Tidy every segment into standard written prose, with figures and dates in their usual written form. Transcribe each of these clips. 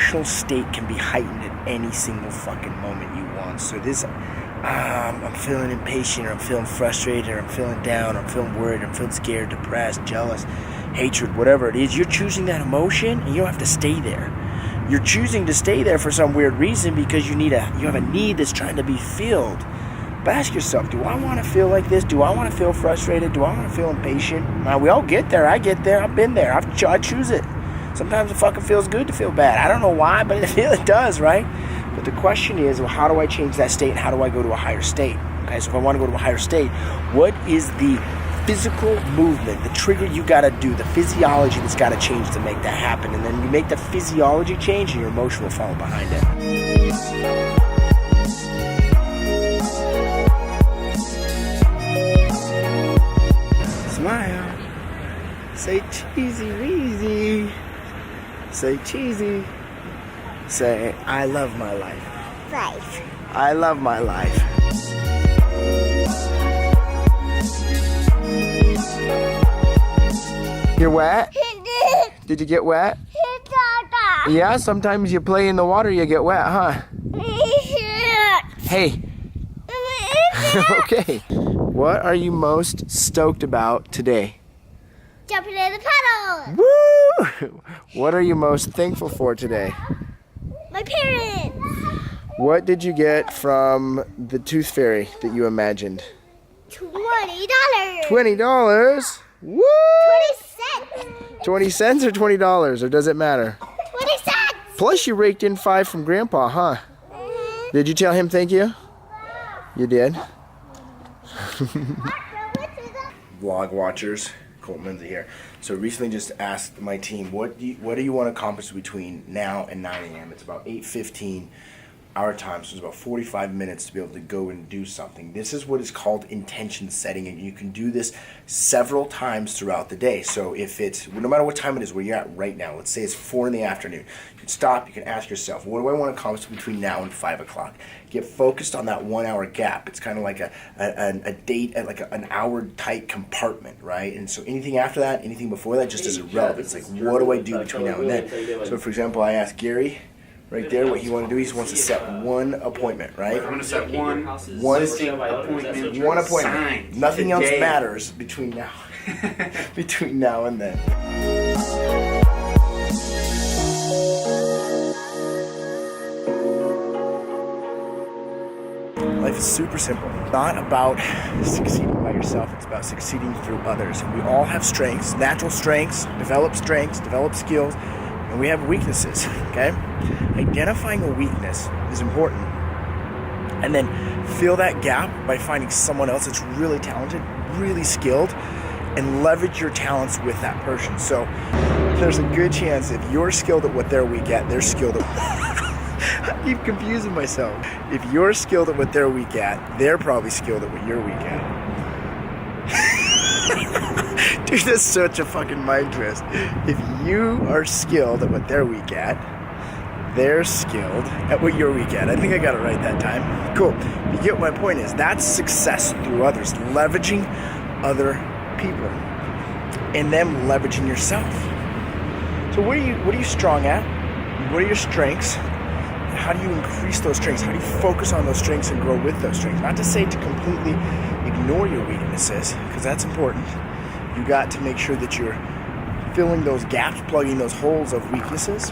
emotional state can be heightened at any single fucking moment you want. So this, I'm feeling impatient, or I'm feeling frustrated, or I'm feeling down, or I'm feeling worried, or I'm feeling scared, depressed, jealous, hatred, whatever it is. You're choosing that emotion, and you don't have to stay there. You're choosing to stay there for some weird reason because you have a need that's trying to be filled. But ask yourself, do I want to feel like this? Do I want to feel frustrated? Do I want to feel impatient? Now, we all get there. I get there. I've been there. I choose it. Sometimes it fucking feels good to feel bad. I don't know why, but it does, right? But the question is, well, how do I change that state, and how do I go to a higher state? Okay, so if I want to go to a higher state, what is the physical movement, the trigger you got to do, the physiology that's got to change to make that happen? And then you make the physiology change, and your emotion will follow behind it. Smile. Say cheesy weezy. Say cheesy. Say, I love my life. Life. I love my life. You're wet? Did you get wet? Yeah, sometimes you play in the water, you get wet, huh? Hey. Okay. What are you most stoked about today? Jumping in the puddle. Woo! What are you most thankful for today? My parents. What did you get from the tooth fairy that you imagined? $20. $20? Woo! 20 cents. 20 cents or $20, or does it matter? 20 cents. Plus you raked in 5 from Grandpa, huh? Did you tell him thank you? You did? Vlog watchers, Colton Lindsay here. So recently just asked my team, what do you want to accomplish between now and 9 a.m.? It's about 8:15 our time, so it's about 45 minutes to be able to go and do something. This is what is called intention setting, and you can do this several times throughout the day. So if it's, no matter what time it is where you're at right now, let's say it's 4 in the afternoon, you can stop, you can ask yourself, what do I want to accomplish between now and 5 o'clock? Get focused on that 1 hour gap. It's kind of like a date, like an hour tight compartment, right? And so anything after that, anything before that just is irrelevant. It's like, what do I do between now and then? So for example, I asked Gary, right there, what he wants to do, he just wants to set one appointment, right? I'm going to set one appointment. One appointment. Signed Nothing else today. matters between now and then. Life is super simple. It's not about succeeding by yourself, it's about succeeding through others. And we all have strengths, natural strengths, develop skills, and we have weaknesses, okay? Identifying a weakness is important. And then fill that gap by finding someone else that's really talented, really skilled, and leverage your talents with that person. So there's a good chance if you're skilled at what they're weak at, they're skilled at... I keep confusing myself. If you're skilled at what they're weak at, they're probably skilled at what you're weak at. Dude, that's such a fucking mind twist. If you are skilled at what they're weak at, they're skilled at what you're weak at. I think I got it right that time. Cool. You get what my point is. That's success through others. Leveraging other people. And them leveraging yourself. So what are you strong at? What are your strengths? How do you increase those strengths? How do you focus on those strengths and grow with those strengths? Not to say to completely ignore your weaknesses, because that's important. You got to make sure that you're filling those gaps, plugging those holes of weaknesses,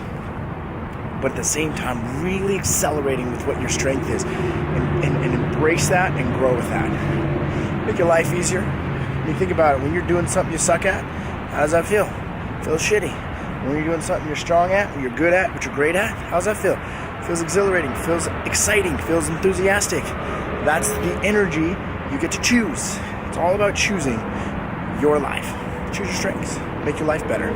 but at the same time really accelerating with what your strength is, and embrace that and grow with that. Make your life easier. When you think about it, when you're doing something you suck at, how does that feel? It feels shitty. When you're doing something you're strong at, what you're good at, what you're great at, how does that feel? Feels exhilarating, feels exciting, feels enthusiastic. That's the energy you get to choose. It's all about choosing your life. Choose your strengths. Make your life better.